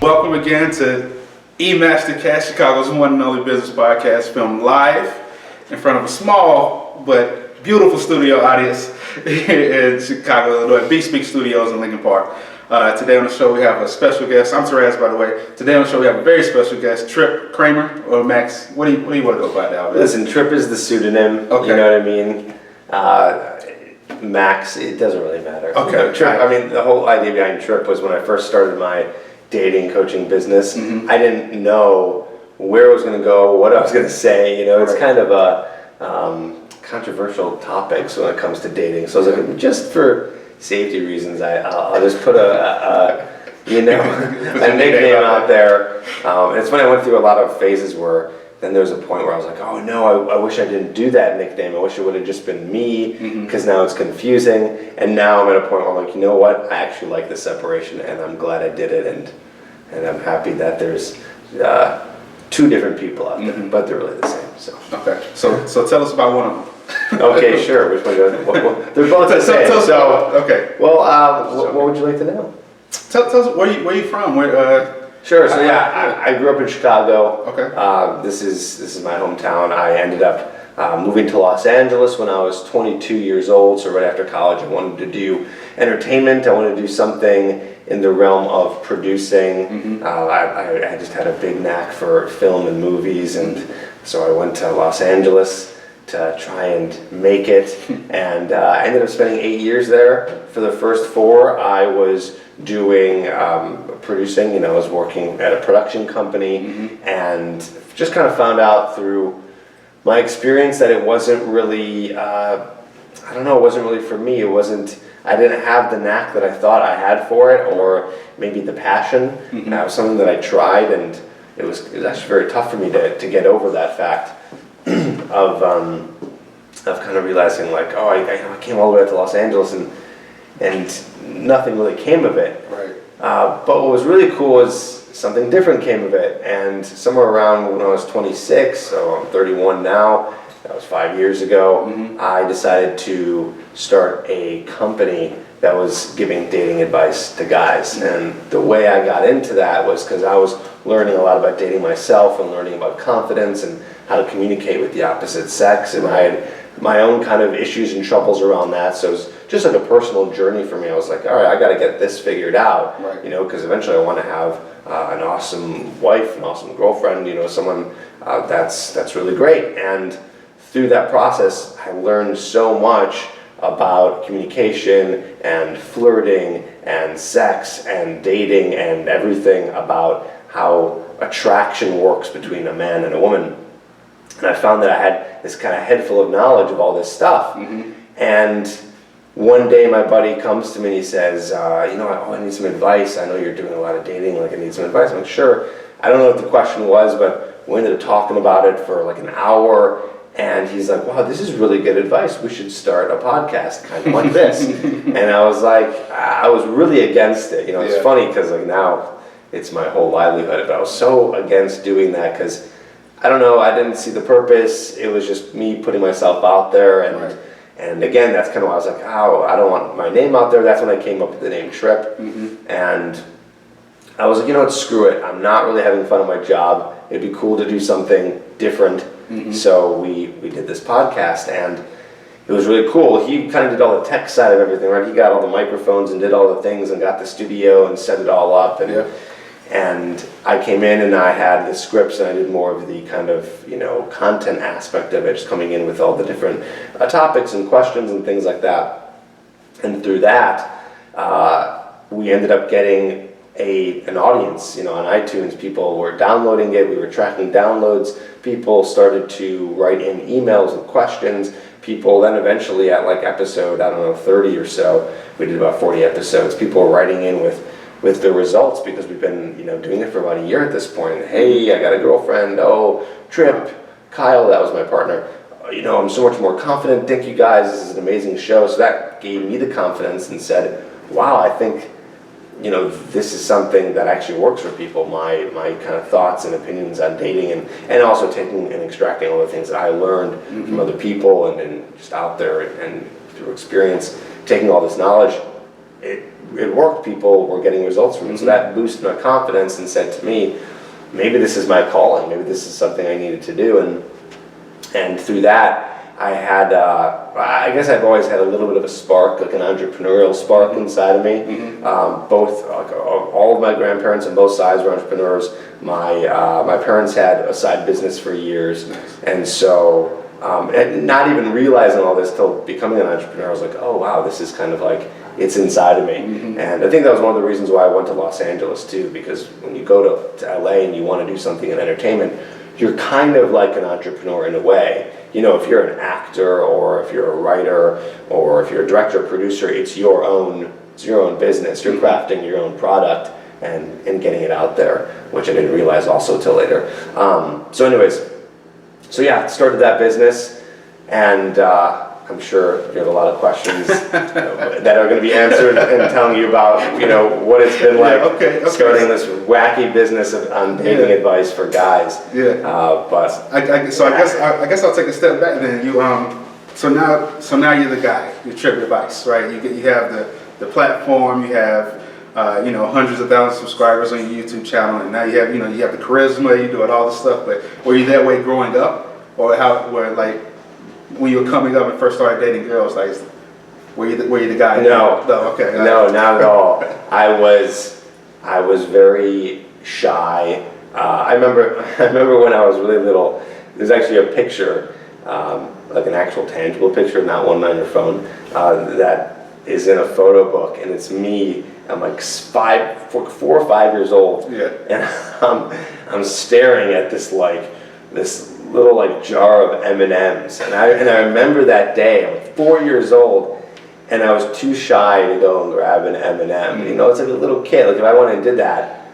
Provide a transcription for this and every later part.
welcome again to E-MasterCast, Chicago's one and only business podcast filmed live in front of a small but beautiful studio audience here in Chicago, Illinois, Beach Speak Studios in Lincoln Park. Today on the show we have a special guest. I'm Taraz, by the way. Today on the show we have a very special guest, Tripp Kramer, or Max. What do you want to go by now? Listen, Tripp is the pseudonym. Okay. You know what I mean? Max, it doesn't really matter. Okay. Tripp, I mean, the whole idea behind Tripp was when I first started my dating coaching business, I didn't know where I was going to go, what I was going to say. You know, it's kind of a controversial topic when it comes to dating. So I was like, just for safety reasons, I'll just put a nickname out there. And it's when I went through a lot of phases where then there was a point where I was like, oh no, I wish I didn't do that nickname. I wish it would have just been me, because now it's confusing. And now I'm at a point where I'm like, you know what? I actually like the separation, and I'm glad I did it, and I'm happy that there's two different people out there, but they're really the same. So okay, so tell us about one of them. Okay, sure. Which one? They're both the same. Okay. Well, what would you like to know? Tell us where you from? Sure. So I grew up in Chicago. Okay. This is my hometown. I ended up moving to Los Angeles when I was 22 years old. So right after college, I wanted to do entertainment. I wanted to do something in the realm of producing. I just had a big knack for film and movies, and so I went to Los Angeles to try and make it, and I ended up spending 8 years there. For the first 4, I was doing producing. You know, I was working at a production company, and just kind of found out through my experience that it wasn't really, it wasn't really for me. I didn't have the knack that I thought I had for it, or maybe the passion. It was something that I tried, and it was actually very tough for me to get over that fact of kind of realizing like, oh, I came all the way out to Los Angeles and nothing really came of it. Right. But what was really cool was something different came of it. And somewhere around when I was 26, so I'm 31 now, that was 5 years ago, I decided to start a company that was giving dating advice to guys. And the way I got into that was because I was learning a lot about dating myself and learning about confidence and how to communicate with the opposite sex. And I had my own kind of issues and troubles around that. So it was just like a personal journey for me. I was like, all right, I got to get this figured out, you know, because eventually I want to have an awesome wife, an awesome girlfriend, you know, someone that's really great. And through that process, I learned so much about communication and flirting and sex and dating and everything about how attraction works between a man and a woman. And I found that I had this kind of head full of knowledge of all this stuff. And one day my buddy comes to me and he says, I need some advice. I know you're doing a lot of dating, like I need some advice. I'm like, sure. I don't know what the question was, but we ended up talking about it for like an hour. And he's like, wow, this is really good advice. We should start a podcast kind of like this. And I was like, I was really against it. You know, it's funny because like now it's my whole livelihood, but I was so against doing that because I don't know, I didn't see the purpose. It was just me putting myself out there. And again, that's kind of why I was like, oh, I don't want my name out there. That's when I came up with the name Tripp. And I was like, you know what, screw it. I'm not really having fun at my job. It'd be cool to do something different. So we did this podcast, and it was really cool. He kind of did all the tech side of everything, right? He got all the microphones and did all the things and got the studio and set it all up. And I came in and I had the scripts, and I did more of the kind of, you know, content aspect of it, just coming in with all the different topics and questions and things like that. And through that, we ended up getting an audience, you know, on iTunes. People were downloading it. We were tracking downloads. People started to write in emails and questions. People then eventually at like episode, 30 or so, we did about 40 episodes. People were writing in with the results because we've been, you know, doing it for about a year at this point. Hey, I got a girlfriend. Oh, Tripp, Kyle, that was my partner. You know, I'm so much more confident. Thank you guys. This is an amazing show. So that gave me the confidence and said, wow, I think, you know, this is something that actually works for people, my kind of thoughts and opinions on dating, and also taking and extracting all the things that I learned from other people and just out there and through experience, taking all this knowledge it worked. People were getting results from it. So that boosted my confidence and said to me, maybe this is my calling. Maybe this is something I needed to do. And through that, I had, I guess I've always had a little bit of a spark, like an entrepreneurial spark inside of me. Both, all of my grandparents on both sides were entrepreneurs. My parents had a side business for years. And so, and not even realizing all this till becoming an entrepreneur, I was like, oh wow, this is kind of like, it's inside of me. And I think that was one of the reasons why I went to Los Angeles too, because when you go to LA and you want to do something in entertainment, you're kind of like an entrepreneur in a way. You know, if you're an actor or if you're a writer or if you're a director or producer, it's your own business. You're crafting your own product and getting it out there, which I didn't realize also till later. So anyways, so yeah, started that business, and I'm sure you have a lot of questions that are going to be answered and telling you about, you know, what it's been like starting this wacky business on dating advice for guys. But I guess I'll take a step back then. You so now you're the guy. You're Tripp Advice, right? You have the platform. You have hundreds of thousands of subscribers on your YouTube channel, and now you have the charisma. You're doing all this stuff. But were you that way growing up, or when you were coming up and first started dating girls, like, were you the guy? No. Okay. No, not at all. I was very shy. I remember when I was really little. There's actually a picture, like an actual tangible picture, not one on your phone, that is in a photo book, and it's me. I'm like 4 or 5 years old, and I'm staring at this little like jar of M&Ms, and I remember that day. I'm like 4 years old, and I was too shy to go and grab an M&M. You know, it's like a little kid. Like if I went and did that,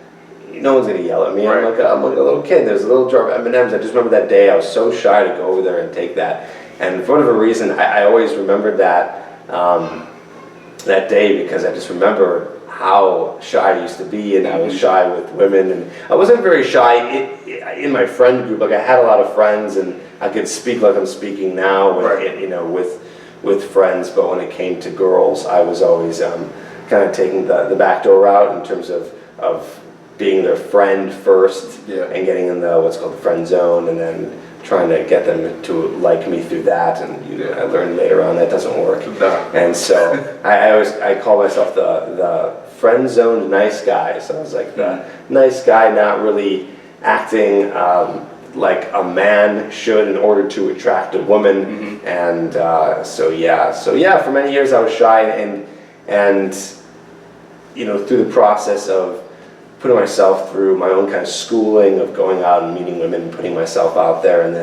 no one's gonna yell at me. Right. I'm like a little kid. There's a little jar of M&Ms. I just remember that day. I was so shy to go over there and take that. And for whatever reason, I always remembered that that day, because I just remember how shy I used to be, and I was shy with women, and I wasn't very shy in my friend group. Like I had a lot of friends, and I could speak like I'm speaking now, with friends. But when it came to girls, I was always kind of taking the back door route in terms of being their friend first, and getting in the what's called the friend zone, and then trying to get them to like me through that. And I learned later on that doesn't work. And so I call myself the friend zoned nice guy. So I was like the nice guy, not really acting like a man should in order to attract a woman. And so for many years I was shy, and through the process of putting myself through my own kind of schooling of going out and meeting women and putting myself out there, and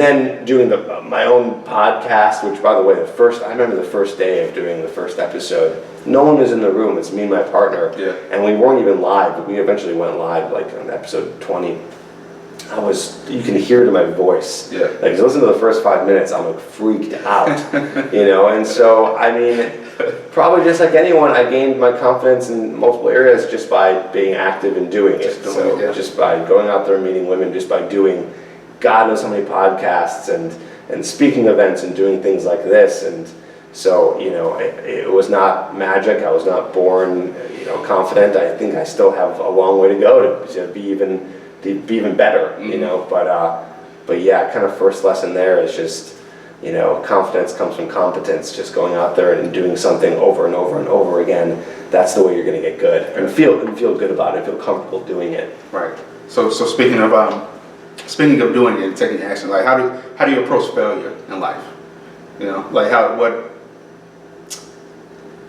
then doing my own podcast, which, by the way, I remember the first day of doing the first episode, no one was in the room. It's me and my partner, and we weren't even live, but we eventually went live, like on episode 20. You can hear it in my voice. Like, if you listen to the first 5 minutes, I'm like freaked out, and so, I mean, probably just like anyone, I gained my confidence in multiple areas just by being active and doing it. Just by going out there and meeting women, just by doing God knows how many podcasts and speaking events and doing things like this. And so, it was not magic. I was not born, confident. I think I still have a long way to go to be even better, But yeah, kind of first lesson there is just, confidence comes from competence. Just going out there and doing something over and over and over again. That's the way you're going to get good and feel good about it. Feel comfortable doing it. Right. So speaking of doing it and taking action, like how do you approach failure in life?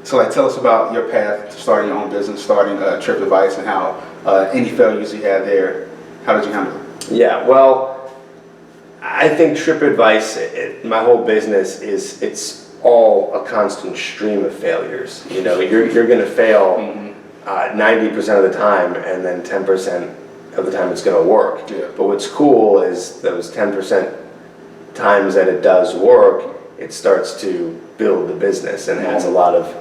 So tell us about your path to starting your own business, starting Tripp Advice, and how any failures you had there, how did you handle it? Yeah, well, I think Tripp Advice, my whole business it's all a constant stream of failures. You're going to fail 90% of the time, and then 10% of the time it's going to work. But what's cool is those 10% times that it does work, it starts to build the business and has a lot of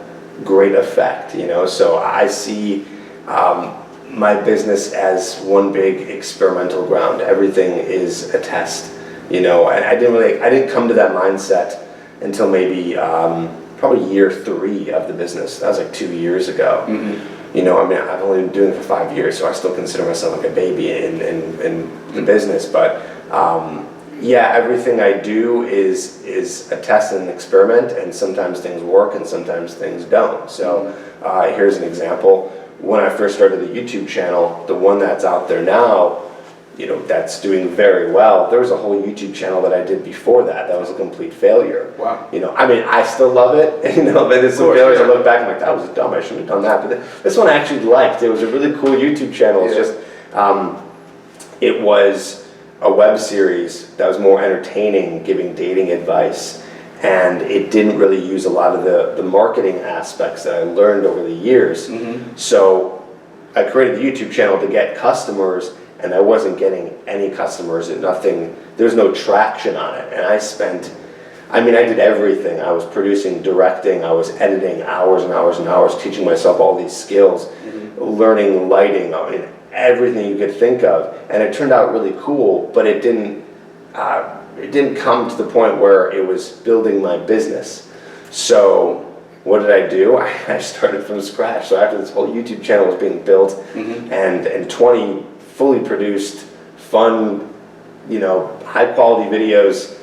great effect. So I see my business as one big experimental ground. Everything is a test. I didn't come to that mindset until maybe probably year 3 of the business. That was like 2 years ago. You know, I mean, I've only been doing it for 5 years, so I still consider myself like a baby in the business. But yeah, everything I do is a test and an experiment, and sometimes things work and sometimes things don't. So here's an example. When I first started the YouTube channel, the one that's out there now, you know, that's doing very well. There was a whole YouTube channel that I did before that was a complete failure. Wow. You know, I mean, I still love it, you know, but there's some failures. I look back and I'm like, that was dumb, I shouldn't have done that. But this one I actually liked. It was a really cool YouTube channel. It's just, it was a web series that was more entertaining, giving dating advice. And it didn't really use a lot of the marketing aspects that I learned over the years. So I created the YouTube channel to get customers, and I wasn't getting any customers, and nothing, there was no traction on it. And I did everything. I was producing, directing, I was editing hours and hours and hours, teaching myself all these skills, learning lighting, I mean, everything you could think of. And it turned out really cool, but it didn't come to the point where it was building my business. So what did I do? I started from scratch. So after this whole YouTube channel was being built, and 20 fully produced, fun, you know, high quality videos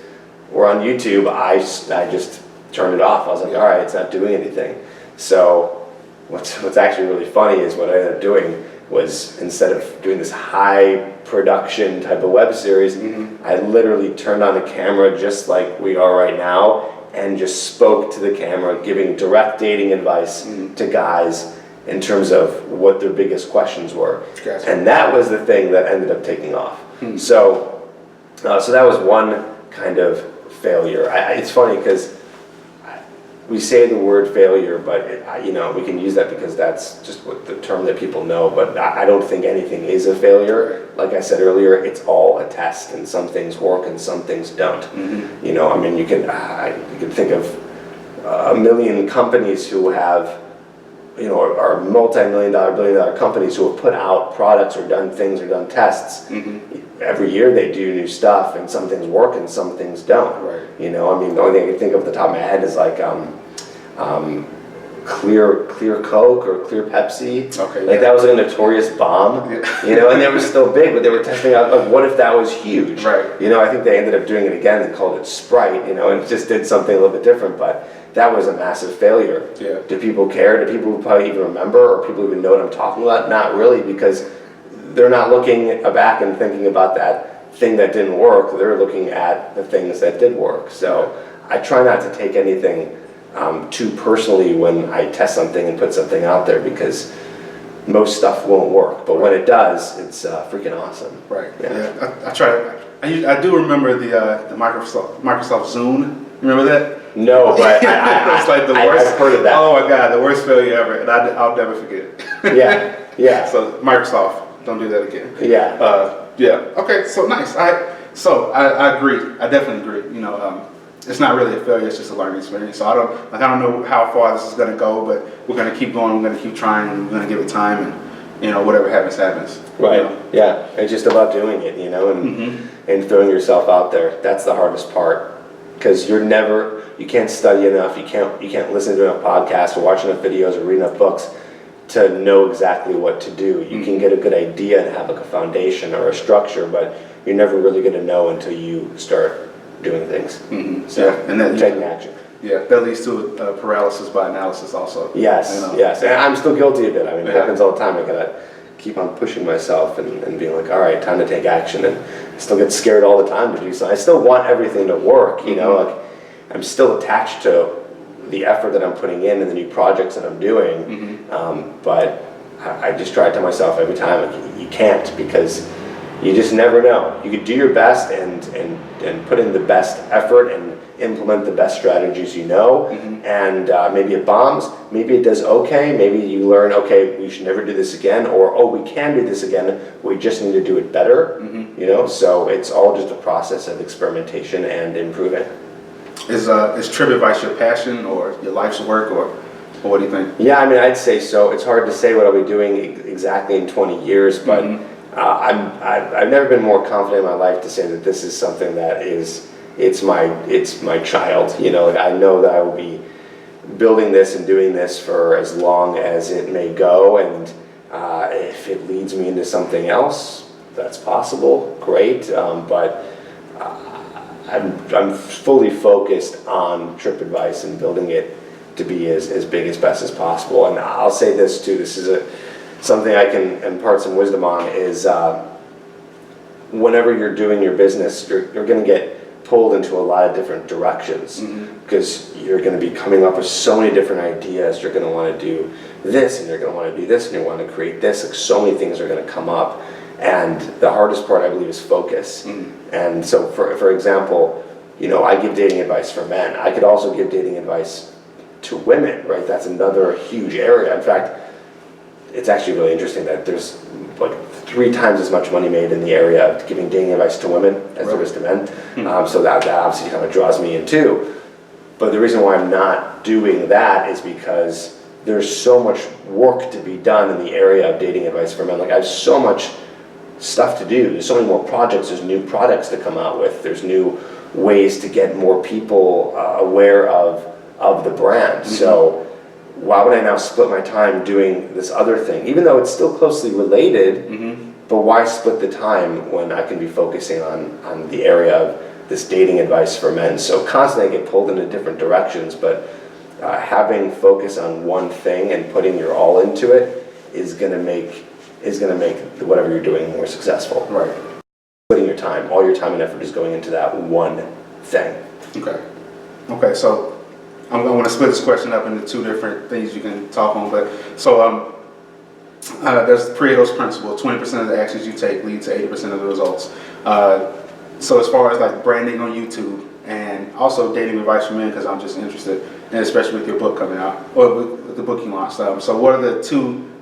were on YouTube, I just turned it off. I was like, all right, it's not doing anything. So what's actually really funny is what I ended up doing was, instead of doing this high production type of web series, I literally turned on the camera just like we are right now and just spoke to the camera, giving direct dating advice to guys in terms of what their biggest questions were. Gotcha. And that was the thing that ended up taking off. So that was one kind of failure. It's funny because we say the word failure, but you know, we can use that because that's just what the term that people know, but I don't think anything is a failure. Like I said earlier, it's all a test, and some things work and some things don't. You know, I mean, you can think of a million companies who have, you know, are multi-million-dollar, billion-dollar companies who have put out products or done things or done tests. Every year they do new stuff, and some things work and some things don't. Right. You know, I mean, the only thing I can think of at the top of my head is like clear Coke or clear Pepsi. Okay. Like that was a notorious bomb. You know, and they were still big, but they were testing out like, what if that was huge? Right. You know, I think they ended up doing it again and called it Sprite. You know, and just did something a little bit different, but that was a massive failure. Yeah. Do people care? Do people probably even remember, or people even know what I'm talking about? Not really, because they're not looking back and thinking about that thing that didn't work. They're looking at the things that did work. So I try not to take anything too personally when I test something and put something out there, because most stuff won't work. But when it does, it's freaking awesome. Right. Yeah. I try. I do remember the Microsoft Zoom. Remember that? No, but it's like the worst. I've heard of that. Oh my God, the worst failure ever, and I'll never forget. Yeah. So Microsoft, don't do that again. Yeah. Yeah. Okay. So nice. I agree. I definitely agree. You know, it's not really a failure. It's just a learning experience. So I don't know how far this is going to go, but we're going to keep going. We're going to keep trying. We're going to give it time, and you know, whatever happens, happens. Right. You know? Yeah. It's just about doing it, you know, and throwing yourself out there. That's the hardest part, because you can't study enough. You can't listen to enough podcasts or watch enough videos or read enough books to know exactly what to do. You can get a good idea and have like a foundation or a structure, but you're never really going to know until you start doing things. So, yeah, and then taking action. Yeah, that leads to paralysis by analysis also. Yes, you know? yes, and I'm still guilty of it. I mean, it happens all the time. I gotta keep on pushing myself and being like, all right, time to take action. And I still get scared all the time to do so. I still want everything to work, you know, like I'm still attached to the effort that I'm putting in and the new projects that I'm doing. But I just try to tell myself every time, like, you can't, because you just never know. You could do your best and put in the best effort and implement the best strategies you know, and maybe it bombs, maybe it does okay, maybe you learn, okay, we should never do this again, or oh, we can do this again, we just need to do it better, you know, so it's all just a process of experimentation and improving. Is Tripp advice your passion or your life's work, or what do you think? Yeah, I mean, I'd say so. It's hard to say what I'll be doing exactly in 20 years, but I've never been more confident in my life to say that this is something that it's my child. You know, like I know that I will be building this and doing this for as long as it may go, and if it leads me into something else, that's possible, great, but I'm fully focused on Tripp Advice and building it to be as big as best as possible. And I'll say this too, this is something I can impart some wisdom on, is whenever you're doing your business, you're going to get pulled into a lot of different directions, because you're going to be coming up with so many different ideas. You're going to want to do this, and you're going to want to do this, and you want to create this. Like, so many things are going to come up, and the hardest part, I believe, is focus. And so, for example, I give dating advice for men. I could also give dating advice to women, right? That's another huge area. In fact, it's actually really interesting that there's like 3 times as much money made in the area of giving dating advice to women as there is to men. So that obviously kind of draws me in too. But the reason why I'm not doing that is because there's so much work to be done in the area of dating advice for men. Like, I have so much stuff to do. There's so many more projects. There's new products to come out with. There's new ways to get more people aware of the brand. So why would I now split my time doing this other thing, even though it's still closely related? But why split the time when I can be focusing on the area of this dating advice for men? So constantly I get pulled into different directions, but having focus on one thing and putting your all into it is going to make whatever you're doing more successful. Right. Putting your time, all your time and effort is going into that one thing. Okay, so I'm going to split this question up into 2 different things you can talk on. But so there's the Pareto's principle: 20% of the actions you take lead to 80% of the results. So as far as like branding on YouTube and also dating advice for men, because I'm just interested, and especially with your book coming out, or with the book you launched. So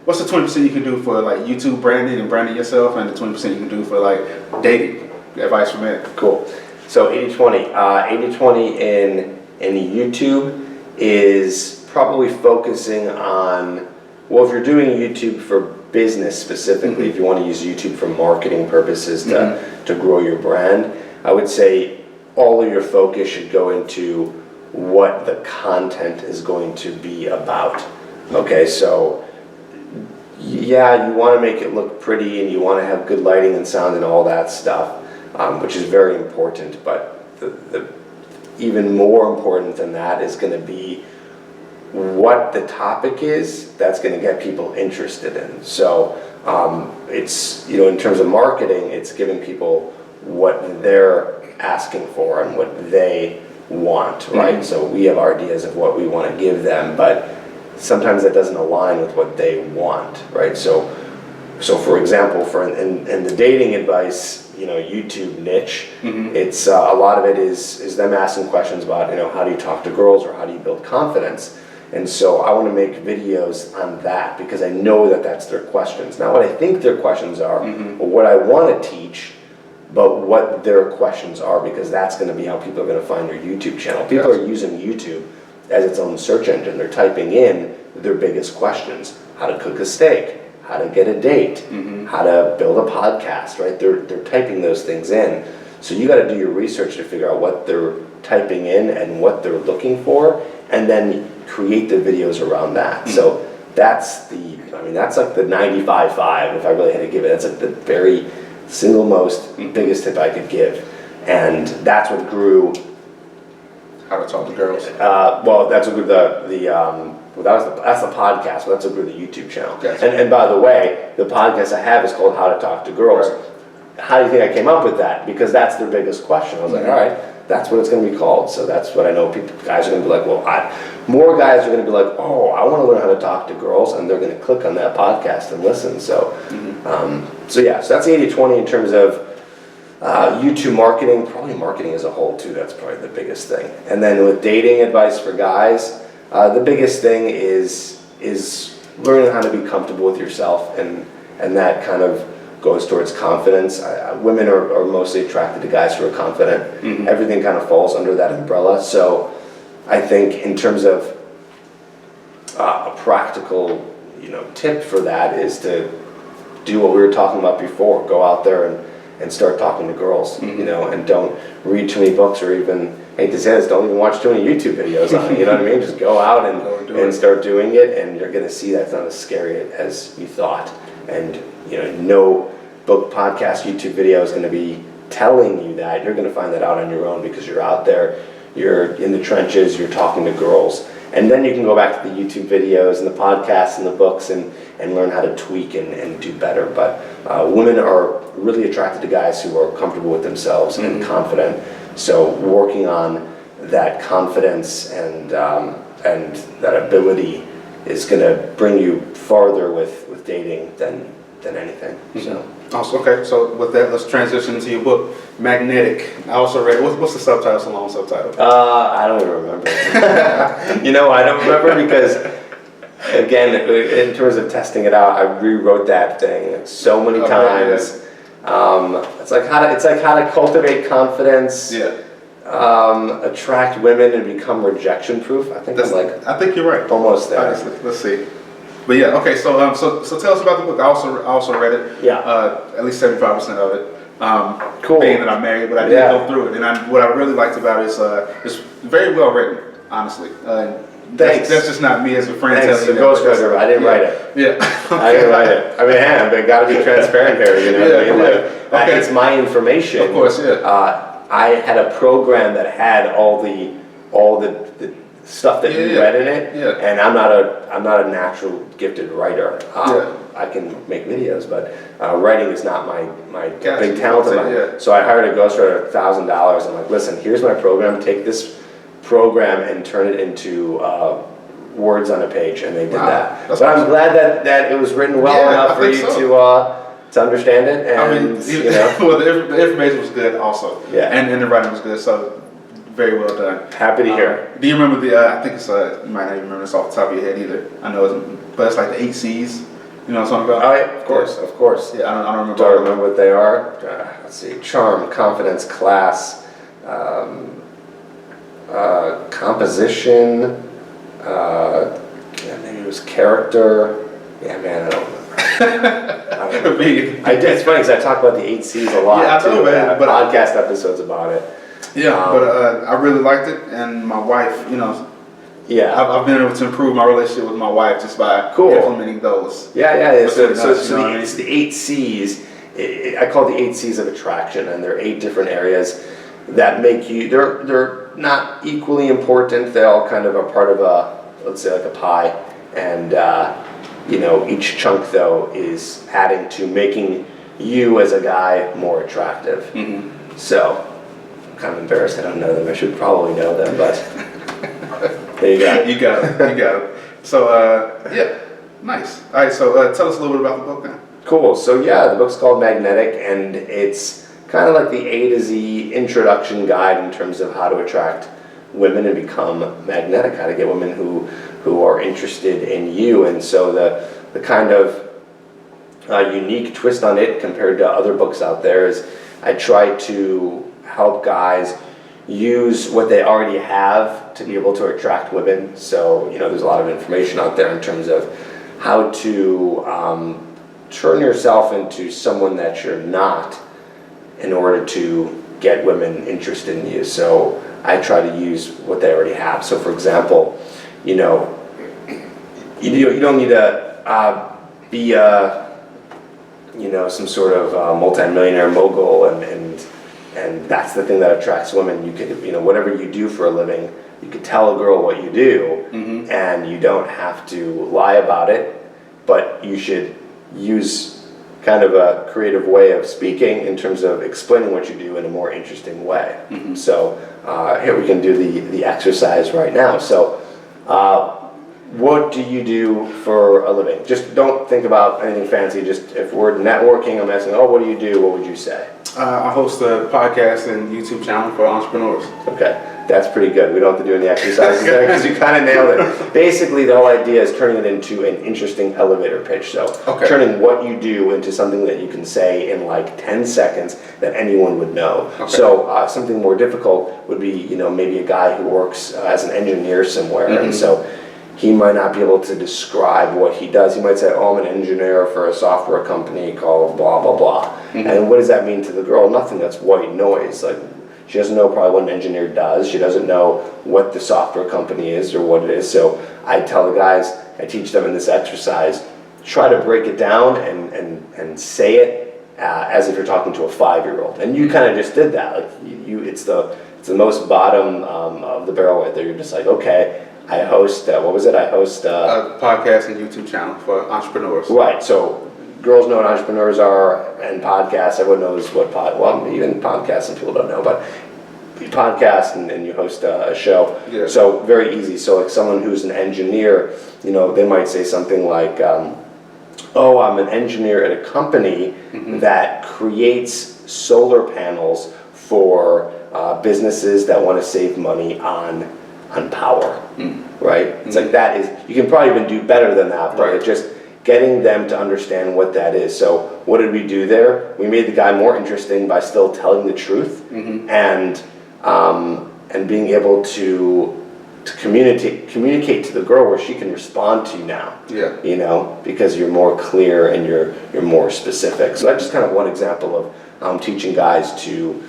what's the 20% you can do for like YouTube branding and branding yourself, and the 20% you can do for like dating advice for men? Cool. So 80-20. 80-20 in YouTube is probably focusing on, well, if you're doing YouTube for business specifically, if you want to use YouTube for marketing purposes to grow your brand, I would say all of your focus should go into what the content is going to be about. Okay, so yeah, you want to make it look pretty, and you want to have good lighting and sound and all that stuff, which is very important, but the even more important than that is going to be what the topic is that's going to get people interested in. So it's, in terms of marketing, it's giving people what they're asking for and what they want, right? So we have ideas of what we want to give them, but sometimes that doesn't align with what they want, right? So for example, in the dating advice, YouTube niche, it's a lot of it is them asking questions about, how do you talk to girls, or how do you build confidence? And so I want to make videos on that, because I know that that's their questions. Not what I think their questions are, or what I want to teach, but what their questions are, because that's going to be how people are going to find their YouTube channel. People are using YouTube as its own search engine. They're typing in their biggest questions: how to cook a steak, how to get a date, how to build a podcast, right? They're typing those things in. So you got to do your research to figure out what they're typing in and what they're looking for, and then create the videos around that. So that's like the 95-5, if I really had to give it. That's like the very single most biggest tip I could give. And that's what grew. How to Talk to Girls. Well, that's what grew that's the podcast, but that's what grew the YouTube channel. Gotcha. And by the way, the podcast I have is called How to Talk to Girls. Right. How do you think I came up with that? Because that's their biggest question. I was like, all right, that's what it's going to be called. So that's what I know guys are going to be like, more guys are going to be like, oh, I want to learn how to talk to girls, and they're going to click on that podcast and listen. So, so that's 80-20 in terms of YouTube marketing, probably marketing as a whole too. That's probably the biggest thing. And then with dating advice for guys, the biggest thing is learning how to be comfortable with yourself, and that kind of goes towards confidence. Women are mostly attracted to guys who are confident. Everything kind of falls under that umbrella. So I think in terms of a practical tip for that is to do what we were talking about before. Go out there and start talking to girls, and don't read too many books, or even hate to say this, don't even watch too many YouTube videos on it, you know what I mean? Just go out and start doing it, and you're going to see that's not as scary as you thought. And no book, podcast, YouTube video is going to be telling you that. You're going to find that out on your own because you're out there, you're in the trenches, you're talking to girls. And then you can go back to the YouTube videos and the podcasts and the books and learn how to tweak and do better. But women are really attracted to guys who are comfortable with themselves and confident. So working on that confidence and that ability is going to bring you farther with dating than anything. So. Awesome. Okay, so with that, let's transition to your book, Magnetic. I also read it. What's the subtitle? It's a long subtitle. I don't even remember. I don't remember because, again, in terms of testing it out, I rewrote that thing so many times. Yeah. It's like how to cultivate confidence. Yeah. Attract women and become rejection-proof. I think you're right. Almost there. Let's see. But yeah, okay. So tell us about the book. I also read it. Yeah. At least 75% of it. Cool. Being that I'm married, but I did go through it, and what I really liked about it is it's very well written. Honestly. Thanks. That's just not me as a friend. Thanks. The ghostwriter. I didn't write it. Yeah. Okay. I didn't write it. I mean, I got to be transparent here. You know what I mean? Like, it's my information. Of course. Yeah. I had a program that had all the stuff that you read in it, and I'm not a natural gifted writer. I can make videos, but writing is not my big talent of mine. So I hired a ghostwriter, $1,000. I'm like, listen, here's my program. Take this program and turn it into words on a page, and they did that. But I'm glad that it was written well enough for you to understand it. And I mean, well, the information was good also. Yeah. And the writing was good, so very well done. Happy to hear. Do you remember I think it's, you might not even remember this off the top of your head either. I know but it's like the 8 C's. You know what I'm talking about? Oh, yeah, of course. Yeah, I don't remember. Do I remember what they are? Let's see. Charm, confidence, class, composition, maybe it was character. Yeah, man, I don't remember. It's funny because I talk about the 8 C's a lot. Yeah, I know, man. But podcast episodes about it. Yeah, but I really liked it, and my wife, I've been able to improve my relationship with my wife just by implementing those. Yeah. So it's the 8 C's. I call it the 8 C's of attraction, and there are 8 different areas that make you. They're not equally important. They all kind of are part of let's say like a pie, and each chunk though is adding to making you as a guy more attractive. Mm-hmm. So. Kind of embarrassed I don't know them. I should probably know them, but there you go. You got it. So, nice. All right, so tell us a little bit about the book now. Cool. So, the book's called Magnetic, and it's kind of like the A to Z introduction guide in terms of how to attract women and become magnetic, how to get women who are interested in you. And so the kind of unique twist on it compared to other books out there is I try to help guys use what they already have to be able to attract women. So, there's a lot of information out there in terms of how to turn yourself into someone that you're not in order to get women interested in you. So I try to use what they already have. So for example, you don't need to be some sort of multi-millionaire mogul and that's the thing that attracts women. You could, whatever you do for a living, you could tell a girl what you do, and you don't have to lie about it, but you should use kind of a creative way of speaking in terms of explaining what you do in a more interesting way. So here we can do the exercise right now. So what do you do for a living? Just don't think about anything fancy. Just if we're networking, I'm asking, what do you do? What would you say? I host a podcast and YouTube channel for entrepreneurs. Okay, that's pretty good. We don't have to do any exercises there because you kind of nailed it. Basically, the whole idea is turning it into an interesting elevator pitch. So turning what you do into something that you can say in like 10 seconds that anyone would know. Okay. So something more difficult would be, maybe a guy who works as an engineer somewhere, and so he might not be able to describe what he does. He might say, I'm an engineer for a software company called blah, blah, blah. And what does that mean to the girl? Nothing. That's white noise. Like, She doesn't know probably what an engineer does. She doesn't know what the software company is or what it is. So I tell the guys, I teach them in this exercise, try to break it down and say it as if you're talking to a 5-year-old. And you kind of just did that. Like it's the most bottom of the barrel right there. You're just like, okay, I host, what was it? I host a podcast and YouTube channel for entrepreneurs. Right. So girls know what entrepreneurs are, and podcasts. Everyone knows what even podcasts some people don't know, but you podcast and you host a show. Yeah. So very easy. So like someone who's an engineer, they might say something like, "Oh, I'm an engineer at a company that creates solar panels for businesses that want to save money on power." Right? It's like that is. You can probably even do better than that, but it's just getting them to understand what that is. So what did we do there? We made the guy more interesting by still telling the truth and being able to communicate to the girl where she can respond to you now. Yeah. Because you're more clear and you're more specific. So that's just kind of one example of teaching guys to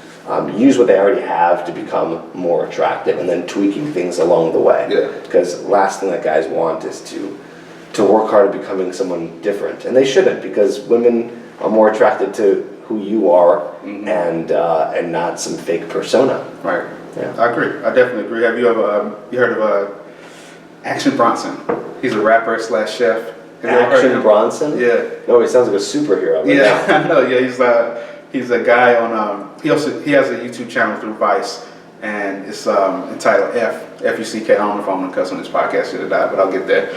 use what they already have to become more attractive, and then tweaking things along the way. Yeah. Because last thing that guys want is to work hard at becoming someone different, and they shouldn't, because women are more attracted to who you are and not some fake persona. Right. Yeah. I agree. I definitely agree. Have you ever you heard of Action Bronson? He's a rapper / chef. Have you ever heard of Action him? Bronson? Yeah. No, he sounds like a superhero. Yeah, I know. Yeah, he's a guy on. He has a YouTube channel through Vice, and it's entitled F-U-C-K. I don't know if I'm gonna cuss on this podcast yet or not, but I'll get there.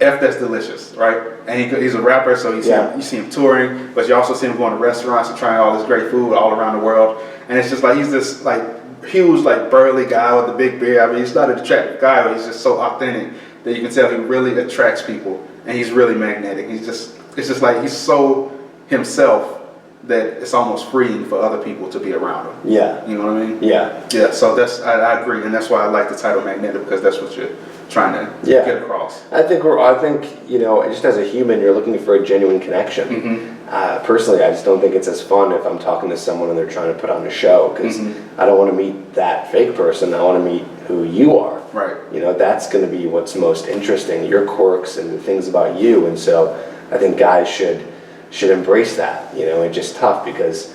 F, that's delicious, right? And he's a rapper, so you see him touring, but you also see him going to restaurants and trying all this great food all around the world. And it's just like he's this like huge, like burly guy with a big beard. I mean, he's not an attractive guy, but he's just so authentic that you can tell he really attracts people, and he's really magnetic. It's just like he's so himself that it's almost freeing for other people to be around him. Yeah. You know what I mean? Yeah. Yeah. So I agree, and that's why I like the title Magnetic, because that's what you're trying to get across. I think just as a human, you're looking for a genuine connection. Personally, I just don't think it's as fun if I'm talking to someone and they're trying to put on a show, because I don't want to meet that fake person. I want to meet who you are. Right. That's going to be what's most interesting, your quirks and the things about you. And so I think guys should embrace that. It's just tough because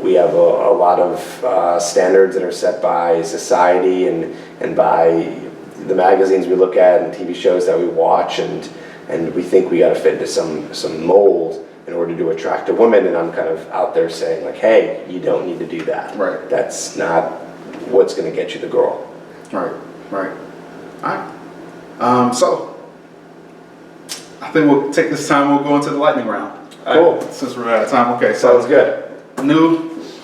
we have a lot of standards that are set by society and by the magazines we look at and TV shows that we watch, and we think we got to fit into some mold in order to attract a woman. And I'm kind of out there saying like, hey, you don't need to do that. Right. That's not what's going to get you the girl. Right. All right. So I think we'll take this time. We'll go into the lightning round. Cool. Right, since we're out of time. Okay. Sounds good.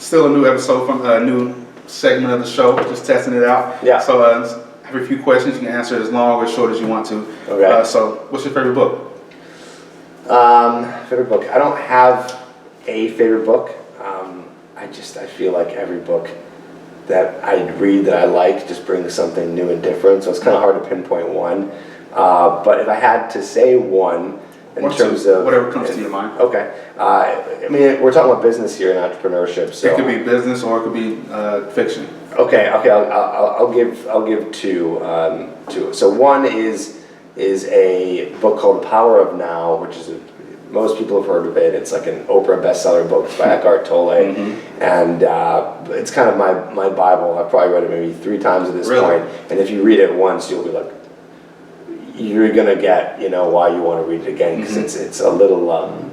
Still a new episode from a new segment of the show. Just testing it out. Yeah. So I have a few questions. You can answer as long or as short as you want to. Okay. So what's your favorite book? Favorite book. I don't have a favorite book. I feel like every book that I read that I like just brings something new and different. So it's kind of hard to pinpoint one. But if I had to say one, terms of whatever comes to your mind. Okay. We're talking about business here and entrepreneurship. So it could be business or it could be fiction. Okay. I'll give two. So one is a book called Power of Now, which is most people have heard of it. It's like an Oprah bestseller book by Eckhart Tolle, and it's kind of my Bible. I've probably read it maybe 3 times at this point. And if you read it once, you'll be like, you're gonna get why you want to read it again, because it's a little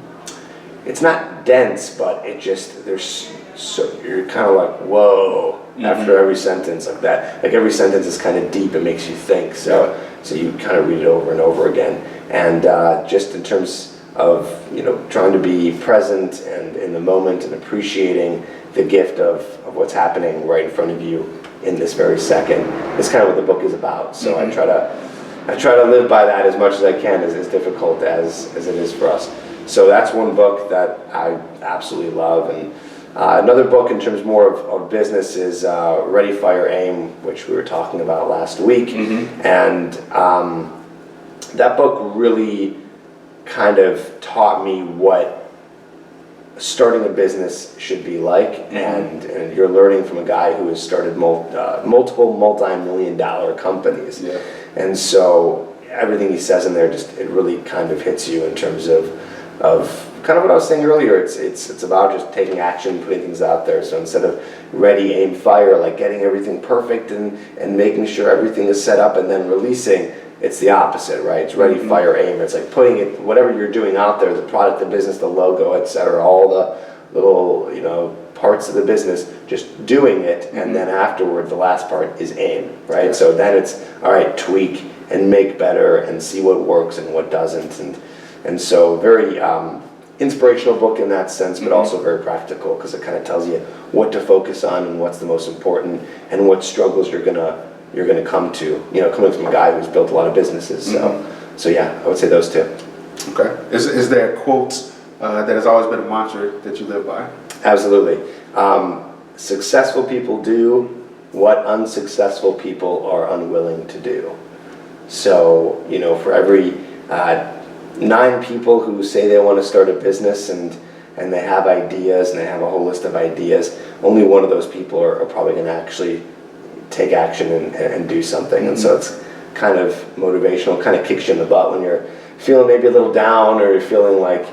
it's not dense, but it just you're kind of like whoa after every sentence like that. Like every sentence is kind of deep. It makes you think. So you kind of read it over and over again. And just in terms of trying to be present and in the moment and appreciating the gift of what's happening right in front of you in this very second. It's kind of what the book is about. So I try to live by that as much as I can, as difficult as it is for us. So that's one book that I absolutely love. And another book in terms more of business is Ready, Fire, Aim, which we were talking about last week. And that book really kind of taught me what starting a business should be like, and you're learning from a guy who has started multiple multi-million-dollar companies. Yeah. And so everything he says in there, just it really kind of hits you in terms of kind of what I was saying earlier. It's about just taking action, putting things out there. So instead of ready, aim, fire, like getting everything perfect and making sure everything is set up and then releasing, it's the opposite, right? It's ready, fire, aim. It's like putting it, whatever you're doing out there, the product, the business, the logo, etc., all the little, parts of the business, just doing it, and then afterward, the last part is aim, right? Yeah. So then it's, all right, tweak and make better and see what works and what doesn't. And so very inspirational book in that sense, but also very practical, because it kind of tells you what to focus on and what's the most important and what struggles you're gonna come to, coming from a guy who's built a lot of businesses. So yeah, I would say those two. Okay. Is there a quote that has always been a mantra that you live by? Absolutely. Successful people do what unsuccessful people are unwilling to do. So, for every 9 people who say they want to start a business and they have ideas and they have a whole list of ideas, only one of those people are probably going to actually take action and do something. And so it's kind of motivational, kind of kicks you in the butt when you're feeling maybe a little down or you're feeling like,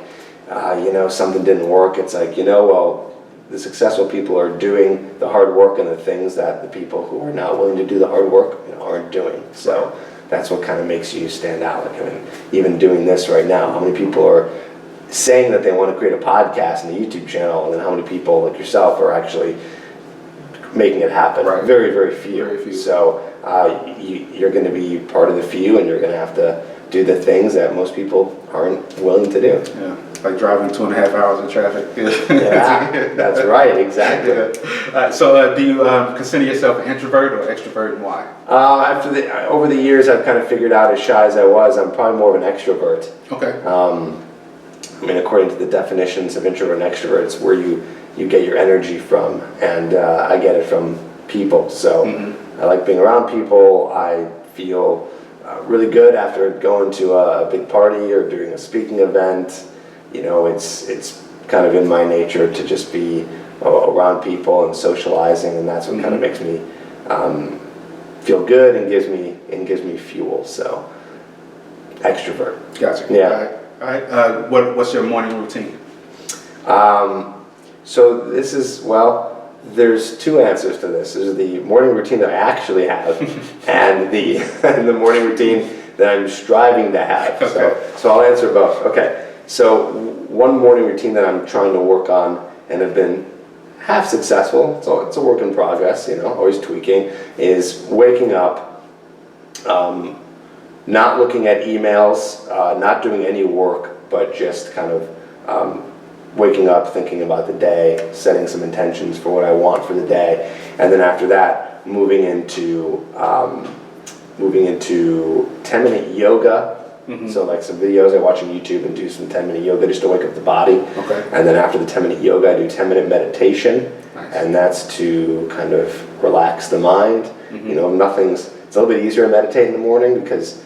something didn't work. It's like, well, the successful people are doing the hard work and the things that the people who are not willing to do the hard work aren't doing. So that's what kind of makes you stand out. Like, even doing this right now, how many people are saying that they want to create a podcast and a YouTube channel, and then how many people like yourself are actually making it happen? Right. Very, very few. Very few. So you're going to be part of the few, and you're going to have to do the things that most people aren't willing to do. Yeah, like driving 2.5 hours in traffic. Yeah, that's right, exactly. Yeah. So do you consider yourself an introvert or extrovert, and why? Over the years, I've kind of figured out, as shy as I was, I'm probably more of an extrovert. Okay. According to the definitions of introvert and extrovert, it's where you get your energy from, and I get it from people. So I like being around people. I feel really good after going to a big party or doing a speaking event. It's kind of in my nature to just be around people and socializing, and that's what kind of makes me feel good and gives me fuel. So extrovert. Gotcha. Yeah. All right. What's your morning routine? So this is, there's 2 answers to this. There's the morning routine that I actually have and the morning routine that I'm striving to have. Okay. So I'll answer both. Okay. So one morning routine that I'm trying to work on and have been half successful, so it's a work in progress, always tweaking, is waking up, not looking at emails, not doing any work, but just kind of waking up, thinking about the day, setting some intentions for what I want for the day, and then after that, moving into 10-minute yoga. So like some videos I watch on YouTube and do some 10-minute yoga just to wake up the body. Okay. And then after the 10-minute yoga, I do 10-minute meditation. Nice. And that's to kind of relax the mind. It's a little bit easier to meditate in the morning because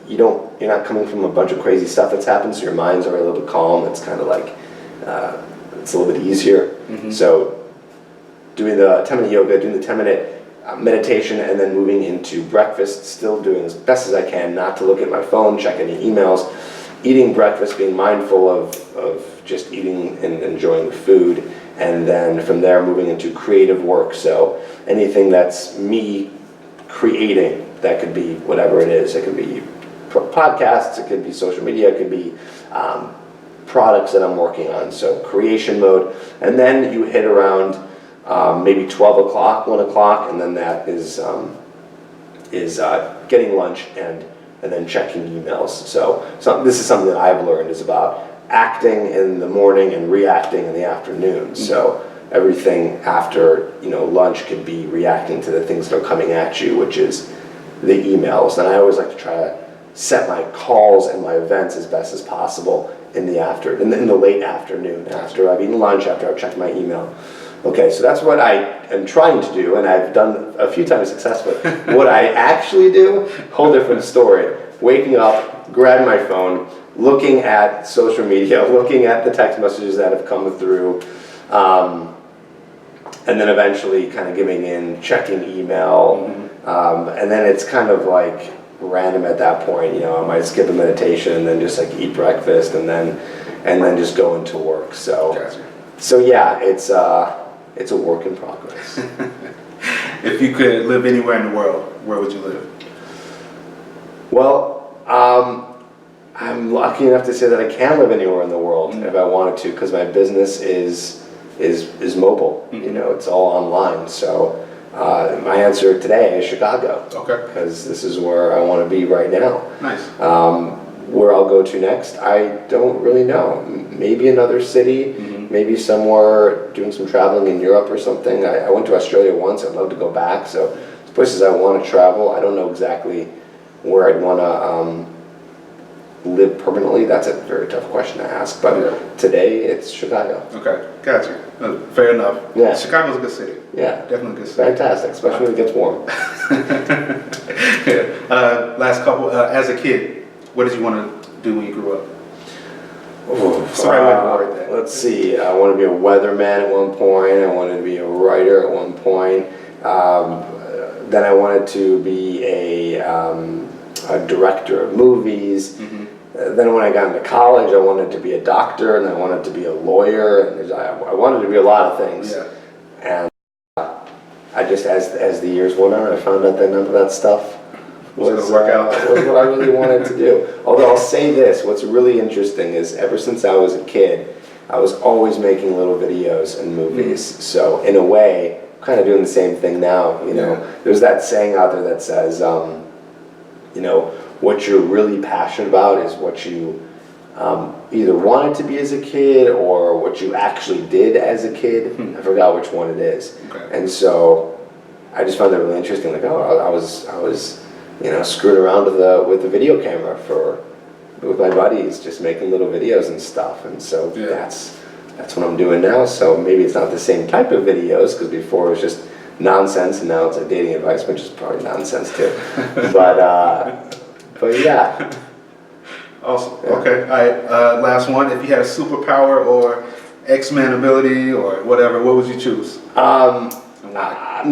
you're not coming from a bunch of crazy stuff that's happened, so your mind's already a little bit calm. It's kind of like, it's a little bit easier. So doing the 10-minute yoga, doing the 10-minute meditation, and then moving into breakfast, still doing as best as I can not to look at my phone, check any emails, eating breakfast, being mindful of just eating and enjoying the food, and then from there moving into creative work. So anything that's me creating, that could be whatever it is. It could be podcasts, it could be social media, it could be products that I'm working on. So creation mode, and then you hit around maybe 12 o'clock, 1 o'clock, and then that is getting lunch and then checking emails. So this is something that I've learned is about acting in the morning and reacting in the afternoon. So everything after lunch could be reacting to the things that are coming at you, which is the emails. And I always like to try to set my calls and my events as best as possible in the late afternoon, after I've eaten lunch, after I've checked my email. Okay, so that's what I am trying to do, and I've done a few times successfully. What I actually do, whole different story. Waking up, grabbing my phone, looking at social media, looking at the text messages that have come through, and then eventually kind of giving in, checking email, and then it's kind of like random at that point. You know, I might skip a meditation and then just like eat breakfast and then just go into work. So, Gotcha. so yeah, it's a work in progress. If you could live anywhere in the world, where would you live? Well, I'm lucky enough to say that I can live anywhere in the world if I wanted to, because my business is mobile. You know, it's all online. So my answer today is Chicago. Okay. Because this is where I want to be right now. Nice. Where I'll go to next, I don't really know. Maybe another city, maybe somewhere doing some traveling in Europe or something. I went to Australia once. I'd love to go back. So there's places I want to travel. I don't know exactly where I'd want to live permanently. That's a very tough question to ask, but today it's Chicago. Okay, gotcha. Fair enough. Yeah. Chicago's a good city. Yeah. Definitely a good city. Fantastic, especially when it gets warm. Yeah. Last couple, as a kid, what did you want to do when you grew up? Let's see, I wanted to be a weatherman at one point. I wanted to be a writer at one point. Then I wanted to be a director of movies. Then when I got into college, I wanted to be a doctor, and I wanted to be a lawyer, and I wanted to be a lot of things. Yeah. And I just, as the years went on, I found out that none of that stuff was what I really wanted to do. Although I'll say this, what's really interesting is ever since I was a kid, I was always making little videos and movies. So in a way, kind of doing the same thing now. You know, there's that saying out there that says, you know, what you're really passionate about is what you either wanted to be as a kid or what you actually did as a kid. I forgot which one it is. Okay. And so I just found that really interesting. Like, oh, I was you know, screwing around with the video camera with my buddies, just making little videos and stuff. And so that's what I'm doing now. So maybe it's not the same type of videos, because before it was just nonsense, and now it's like dating advice, which is probably nonsense too. But yeah. Awesome. Yeah. Okay. All right. Last one. If you had a superpower or X-Men ability or whatever, what would you choose? I'm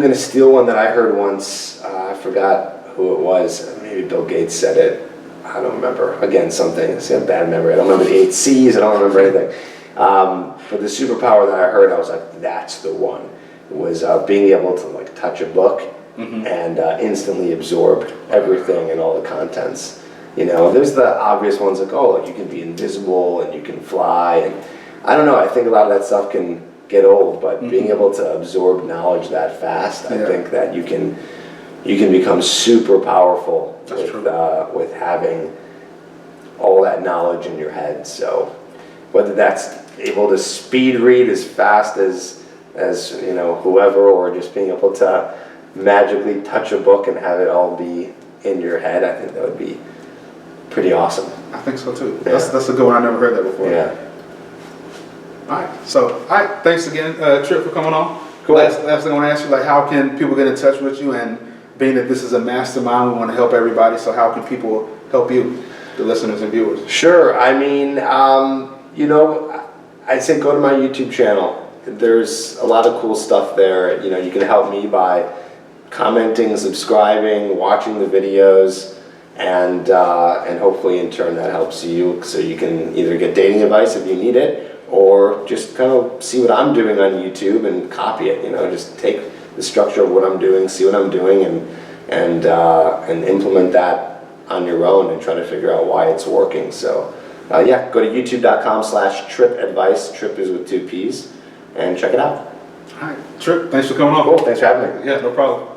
going to steal one that I heard once. I forgot who it was. Maybe Bill Gates said it. I don't remember. Again, something. It's a bad memory. I don't remember the 8 C's. I don't remember anything. But the superpower that I heard, I was like, that's the one. It was being able to like touch a book and instantly absorb everything and all the contents. You know, there's the obvious ones like, oh, like you can be invisible and you can fly. And I don't know. I think a lot of that stuff can get old, but being able to absorb knowledge that fast, I think that you can become super powerful with having all that knowledge in your head. So whether that's able to speed read as fast as you know, whoever, or just being able to magically touch a book and have it all be in your head, I think that would be pretty awesome. I think so too. Yeah. That's a good one. I never heard that before. Yeah. All right. Thanks again, Tripp, for coming on. Cool. Last thing I want to ask you, like, how can people get in touch with you? And being that this is a mastermind, we want to help everybody. So how can people help you, the listeners and viewers? Sure. I mean, you know, I'd say go to my YouTube channel. There's a lot of cool stuff there. You know, you can help me by commenting, subscribing, watching the videos, and hopefully in turn that helps you, so you can either get dating advice if you need it, or just kind of see what I'm doing on YouTube and copy it. You know, just take the structure of what I'm doing, see what I'm doing, and implement that on your own and try to figure out why it's working. So yeah, go to youtube.com/trippadvice. Trip is with 2 P's, and check it out. All right, Tripp, thanks for coming on. Cool, thanks for having me. Yeah, no problem.